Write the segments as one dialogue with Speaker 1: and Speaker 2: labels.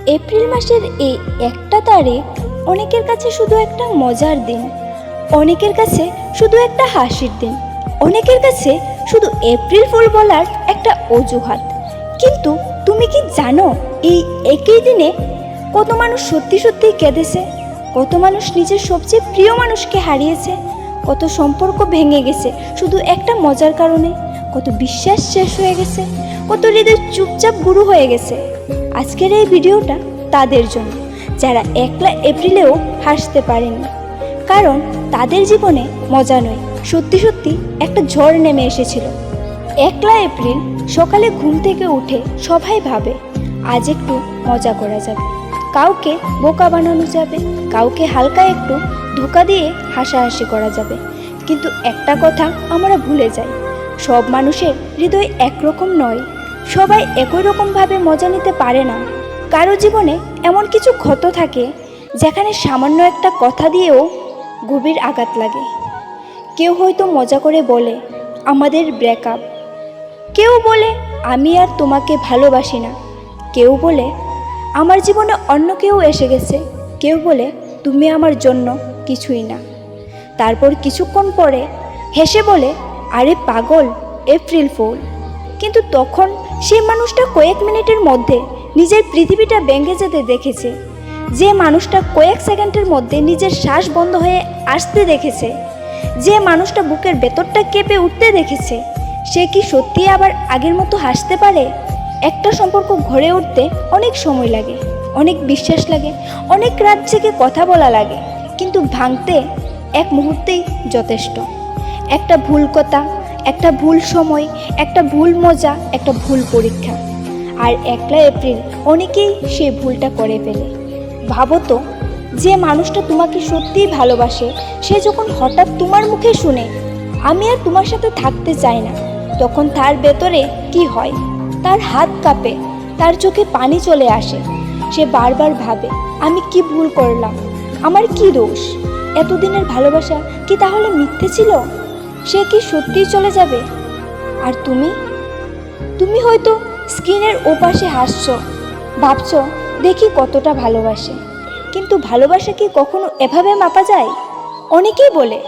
Speaker 1: April মাসের এই একটা তারিখ অনেকের কাছে শুধু একটা মজার দিন, অনেকের কাছে শুধু একটা হাসির দিন, অনেকের কাছে শুধু এপ্রিল ফুল বলার একটা অজুহাত। কিন্তু তুমি কি জানো, এই একই দিনে কত মানুষ সত্যি সত্যি কেঁদেছে, কত মানুষ নিজের সবচেয়ে প্রিয় মানুষকে হারিয়েছে, কত সম্পর্ক ভেঙে গেছে শুধু একটা মজার কারণে, কত বিশ্বাস শেষ হয়ে গেছে, কত হৃদয় চুপচাপ গুরু হয়ে গেছে। আজকের এই ভিডিওটা তাদের জন্য যারা একলা এপ্রিলেও হাসতে পারেনি, কারণ তাদের জীবনে মজা নয়, সত্যি সত্যি একটা ঝড় নেমে এসেছিল। একলা এপ্রিল সকালে ঘুম থেকে উঠে সবাই ভাবে আজ একটু মজা করা যাবে, কাউকে বোকা বানানো যাবে, কাউকে হালকা একটু ধোকা দিয়ে হাসাহাসি করা যাবে। কিন্তু একটা কথা আমরা ভুলে যাই, সব মানুষের হৃদয় একরকম নয়, সবাই একই রকমভাবে মজা নিতে পারে না। কারো জীবনে এমন কিছু ক্ষত থাকে যেখানে সামান্য একটা কথা দিয়েও গভীর আঘাত লাগে। কেউ হয়তো মজা করে বলে আমাদের ব্রেকআপ, কেউ বলে আমি আর তোমাকে ভালোবাসি না, কেউ বলে আমার জীবনে অন্য কেউ এসে গেছে, কেউ বলে তুমি আমার জন্য কিছুই না। তারপর কিছুক্ষণ পরে হেসে বলে আরে পাগল, এপ্রিল ফুল। কিন্তু তখন সেই মানুষটা কয়েক মিনিটের মধ্যে নিজের পৃথিবীটা ভেঙে যেতে দেখেছে, যে মানুষটা কয়েক সেকেন্ডের মধ্যে নিজের শ্বাস বন্ধ হয়ে আসতে দেখেছে, যে মানুষটা বুকের ভেতরটা কেঁপে উঠতে দেখেছে, সে কি সত্যি আবার আগের মতো হাসতে পারে? একটা সম্পর্ক গড়ে উঠতে অনেক সময় লাগে, অনেক বিশ্বাস লাগে, অনেক রাত জেগে কথা বলা লাগে, কিন্তু ভাঙতে এক মুহূর্তেই যথেষ্ট। একটা ভুল কথা, একটা ভুল সময়, একটা ভুল মজা, একটা ভুল পরীক্ষা। আর একলা এপ্রিল অনেকেই সেই ভুলটা করে ফেলে। ভাবো তো, যে মানুষটা তোমাকে সত্যিই ভালোবাসে, সে যখন হঠাৎ তোমার মুখে শুনে আমি আর তোমার সাথে থাকতে চাই না, তখন তার ভেতরে কি হয়? তার হাত কাঁপে, তার চোখে পানি চলে আসে, সে বারবার ভাবে আমি কি ভুল করলাম, আমার কি দোষ? এতদিনের ভালোবাসা কি তাহলে মিথ্যে ছিল? সে কি সত্যিই চলে যাবে? আর তুমি হয়তো স্ক্রিনের ওপাশে হাসছো, ভাবছো দেখি কতটা ভালোবাসে। কিন্তু ভালোবাসা কি কখনো এভাবে মাপা যায়? অনেকেই বলে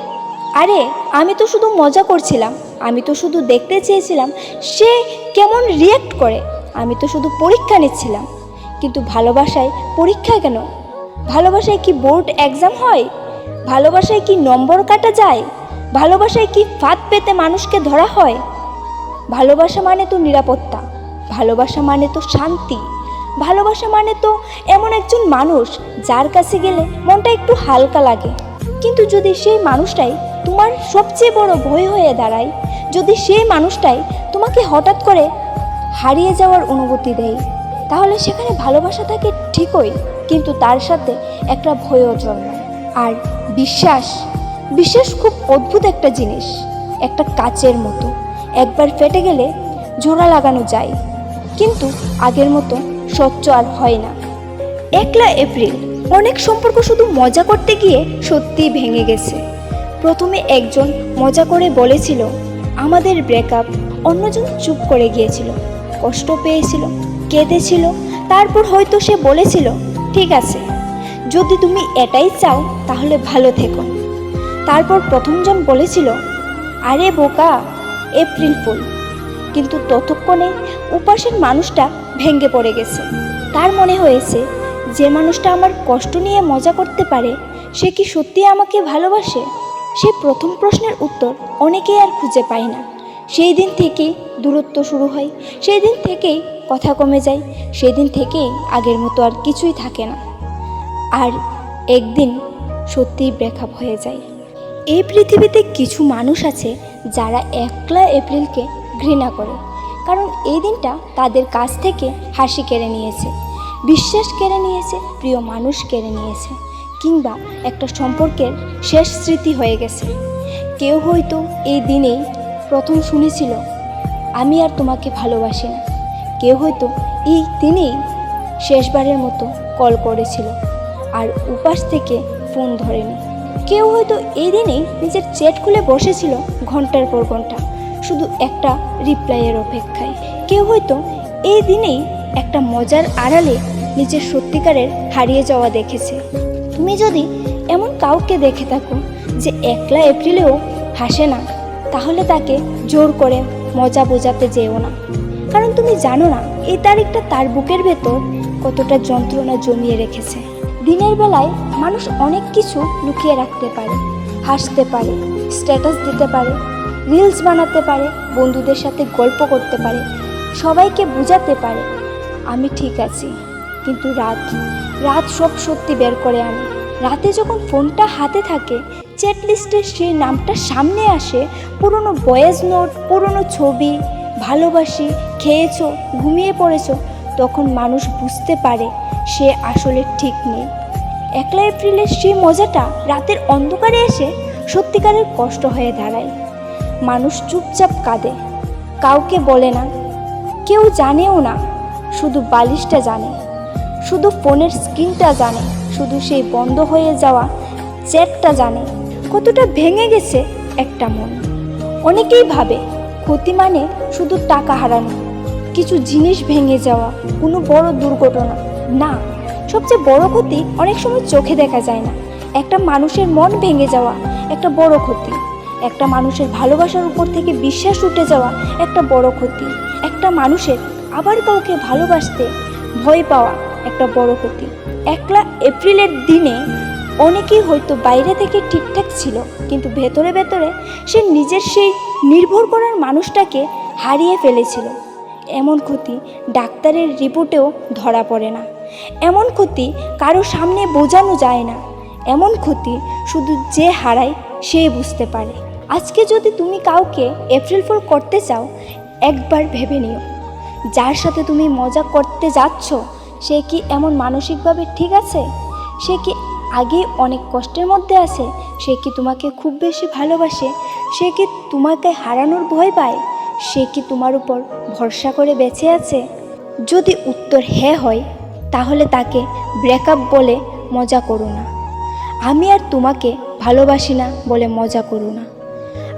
Speaker 1: আরে আমি তো শুধু মজা করছিলাম, আমি তো শুধু দেখতে চেয়েছিলাম সে কেমন রিয়্যাক্ট করে, আমি তো শুধু পরীক্ষা নিচ্ছিলাম। কিন্তু ভালোবাসায় পরীক্ষা কেন? ভালোবাসায় কি বোর্ড এক্সাম হয়? ভালোবাসায় কি নম্বর কাটা যায়? ভালোবাসায় কি ফাঁদ পেতে মানুষকে ধরা হয়? ভালোবাসা মানে তো নিরাপত্তা, ভালোবাসা মানে তো শান্তি, ভালোবাসা মানে তো এমন একজন মানুষ যার কাছে গেলে মনটা একটু হালকা লাগে। কিন্তু যদি সেই মানুষটাই তোমার সবচেয়ে বড় ভয় হয়ে দাঁড়ায়, যদি সেই মানুষটাই তোমাকে হঠাৎ করে হারিয়ে যাওয়ার অনুভূতি দেয়, তাহলে সেখানে ভালোবাসা থাকে ঠিকই, কিন্তু তার সাথে একটা ভয়ও জন্মায়। আর বিশ্বাস খুব অদ্ভুত একটা জিনিস, একটা কাচের মতো, একবার ফেটে গেলে জোড়া লাগানো যায়, কিন্তু আগের মতো স্বচ্ছ আর হয় না। একলা এপ্রিল অনেক সম্পর্ক শুধু মজা করতে গিয়ে সত্যিই ভেঙে গেছে। প্রথমে একজন মজা করে বলেছিল আমাদের ব্রেকআপ, অন্যজন চুপ করে গিয়েছিল, কষ্ট পেয়েছিল, কেঁদেছিল। তারপর হয়তো সে বলেছিল ঠিক আছে, যদি তুমি এটাই চাও তাহলে ভালো থেকো। তারপর প্রথমজন বলেছিল আরে বোকা, এপ্রিল ফুল। কিন্তু ততক্ষণে উপাসের মানুষটা ভেঙে পড়ে গেছে। তার মনে হয়েছে যে মানুষটা আমার কষ্ট নিয়ে মজা করতে পারে, সে কি সত্যি আমাকে ভালোবাসে? সে প্রথম প্রশ্নের উত্তর অনেকেই আর খুঁজে পায় না। সেই দিন থেকেই দূরত্ব শুরু হয়, সেই দিন থেকেই কথা কমে যায়, সেই দিন থেকেই আগের মতো আর কিছুই থাকে না। আর একদিন সত্যিই ব্রেকআপ হয়ে যায়। এই পৃথিবীতে কিছু মানুষ আছে যারা একলা এপ্রিলকে ঘৃণা করে, কারণ এই দিনটা তাদের কাছ থেকে হাসি কেড়ে নিয়েছে, বিশ্বাস কেড়ে নিয়েছে, প্রিয় মানুষ কেড়ে নিয়েছে, কিংবা একটা সম্পর্কের শেষ স্মৃতি হয়ে গেছে। কেউ হয়তো এই দিনেই প্রথম শুনেছিল আমি আর তোমাকে ভালোবাসি না, কেউ হয়তো এই দিনেই শেষবারের মতো কল করেছিল আর উপাস থেকে ফোন ধরেনি, কেউ হয়তো এই দিনেই নিজের চ্যাট খুলে বসেছিল ঘন্টার পর ঘন্টা শুধু একটা রিপ্লাইয়ের অপেক্ষায়, কেউ হয়তো এই দিনেই একটা মজার আড়ালে নিজের সত্যিকারের হারিয়ে যাওয়া দেখেছে। তুমি যদি এমন কাউকে দেখে থাকো যে একলা এপ্রিলেও হাসে না, তাহলে তাকে জোর করে মজা বোঝাতে যেও না, কারণ তুমি জানো না এই তারিখটা তার বুকের ভেতর কতটা যন্ত্রণা জমিয়ে রেখেছে। দিনের বেলায় মানুষ অনেক কিছু লুকিয়ে রাখতে পারে, হাসতে পারে, স্ট্যাটাস দিতে পারে, রিলস বানাতে পারে, বন্ধুদের সাথে গল্প করতে পারে, সবাইকে বোঝাতে পারে আমি ঠিক আছি। কিন্তু রাত সব সত্যি বের করে আনে। রাতে যখন ফোনটা হাতে থাকে, চ্যাট লিস্টের সেই নামটা সামনে আসে, পুরনো ভয়েস নোট, পুরনো ছবি, ভালোবাসি, খেয়েছো, ঘুমিয়ে পড়েছো, তখন মানুষ বুঝতে পারে সে আসলে ঠিক নেই। একলা এপ্রিলের সেই মজাটা রাতের অন্ধকারে এসে সত্যিকারের কষ্ট হয়ে দাঁড়ায়। মানুষ চুপচাপ কাঁদে, কাউকে বলে না, কেউ জানেও না, শুধু বালিশটা জানে, শুধু ফোনের স্ক্রিনটা জানে, শুধু সেই বন্ধ হয়ে যাওয়া চ্যাটটা জানে কতটা ভেঙে গেছে একটা মন। অনেকেই ভাবে ক্ষতি মানে শুধু টাকা হারানো, কিছু জিনিস ভেঙে যাওয়া, কোনো বড় দুর্ঘটনা না। সবচেয়ে বড় ক্ষতি অনেক সময় চোখে দেখা যায় না। একটা মানুষের মন ভেঙে যাওয়া একটা বড় ক্ষতি, একটা মানুষের ভালোবাসার উপর থেকে বিশ্বাস উঠে যাওয়া একটা বড় ক্ষতি, একটা মানুষের আবার কাউকে ভালোবাসতে ভয় পাওয়া একটা বড় ক্ষতি। একলা এপ্রিলের দিনে অনেকেই হয়তো বাইরে থেকে ঠিকঠাক ছিল, কিন্তু ভেতরে ভেতরে সে নিজের সেই নির্ভর করার মানুষটাকে হারিয়ে ফেলেছিল। এমন ক্ষতি ডাক্তারের রিপোর্টেও ধরা পড়ে না, এমন ক্ষতি কারো সামনে বোঝানো যায় না, এমন ক্ষতি শুধু যে হারায় সে বুঝতে পারে। আজকে যদি তুমি কাউকে এপ্রিল ফুল করতে চাও, একবার ভেবে নিও যার সাথে তুমি মজা করতে যাচ্ছ সে কি এমন মানসিকভাবে ঠিক আছে? সে কি আগে অনেক কষ্টের মধ্যে আছে? সে কি তোমাকে খুব বেশি ভালোবাসে? সে কি তোমাকে হারানোর ভয় পায়? সে কি তোমার উপর ভরসা করে বেঁচে আছে? যদি উত্তর হ্যাঁ হয়, তাহলে তাকে ব্রেকআপ বলে মজা করো না। আমি আর তোমাকে ভালোবাসি না বলে মজা করো না।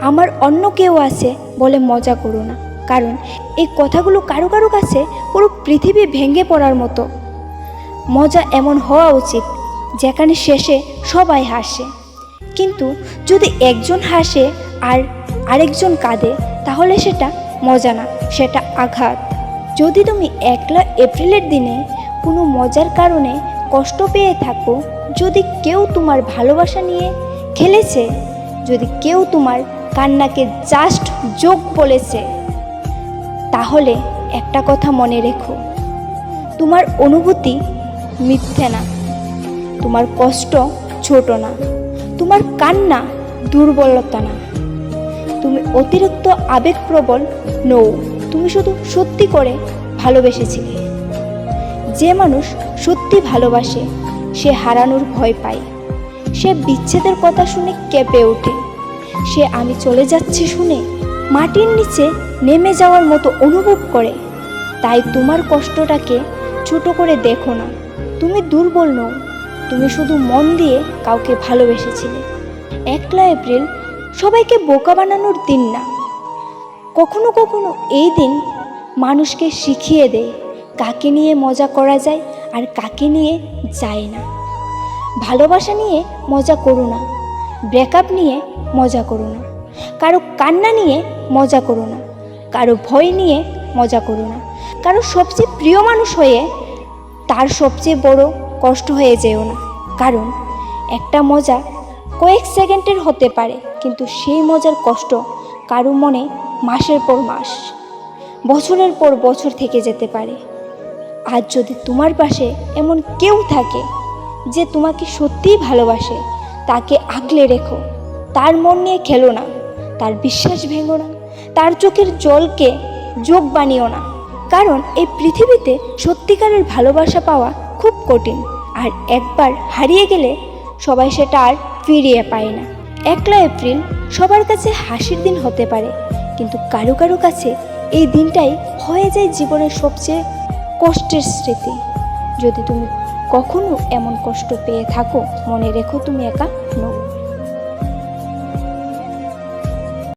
Speaker 1: আমার অন্য কেউ আছে বলে মজা করো না, কারণ এই কথাগুলো কারো কারো কাছে পুরো পৃথিবী ভেঙে পড়ার মতো। মজা এমন হওয়া উচিত যেখানে শেষে সবাই হাসে, কিন্তু যদি একজন হাসে আর আরেকজন কাঁদে, তাহলে সেটা মজা না, সেটা আঘাত। যদি তুমি একলা এপ্রিলের দিনে কোনো মজার কারণে কষ্ট পেয়ে থাকো, যদি কেউ তোমার ভালোবাসা নিয়ে খেলেছে, যদি কেউ তোমার কান্নাকে জাস্ট জোক বলেছে, তাহলে একটা কথা মনে রেখো, তোমার অনুভূতি মিথ্যে না, তোমার কষ্ট ছোট না, তোমার কান্না দুর্বলতা না, তুমি অতিরিক্ত আবেগপ্রবল নও, তুমি শুধু সত্যি করে ভালোবেসেছিলে। যে মানুষ সত্যি ভালোবাসে সে হারানোর ভয় পায়, সে বিচ্ছেদের কথা শুনে কেঁপে ওঠে, সে আমি চলে যাচ্ছি শুনে মাটির নিচে নেমে যাওয়ার মতো অনুভব করে। তাই তোমার কষ্টটাকে ছোট করে দেখো না, তুমি দুর্বল নও, তুমি শুধু মন দিয়ে কাউকে ভালোবেসেছিলে। একলা এপ্রিল সবাইকে বোকা বানানোর দিন না, কখনো কখনো এই দিন মানুষকে শিখিয়ে দেয় কাকে নিয়ে মজা করা যায় আর কাকে নিয়ে যায় না। ভালোবাসা নিয়ে মজা করো না, ব্রেকআপ নিয়ে মজা করো না, কারো কান্না নিয়ে মজা করো না, কারো ভয় নিয়ে মজা করো না, কারো সবচেয়ে প্রিয় মানুষ হয়ে তার সবচেয়ে বড় কষ্ট হয়ে যেও না। কারণ একটা মজা কয়েক সেকেন্ডের হতে পারে, কিন্তু সেই মজার কষ্ট কারো মনে মাসের পর মাস, বছরের পর বছর থেকে যেতে পারে। আজ যদি তোমার পাশে এমন কেউ থাকে যে তোমাকে সত্যিই ভালোবাসে, তাকে আগলে রেখো, তার মন নিয়ে খেলো না, তার বিশ্বাস ভেঙো না, তার চোখের জলকে যোগ বানিও না। কারণ এই পৃথিবীতে সত্যিকারের ভালোবাসা পাওয়া খুব কঠিন, আর একবার হারিয়ে গেলে সবাই সেটা আর ফিরিয়ে পায় না। একলা এপ্রিল সবার কাছে হাসির দিন হতে পারে, কিন্তু কারো কারো কাছে এই দিনটাই হয়ে যায় জীবনের সবচেয়ে কষ্টের স্মৃতি। যদি তুমি কখনো এমন কষ্ট পেয়ে থাকো, মনে রেখো তুমি একা নও।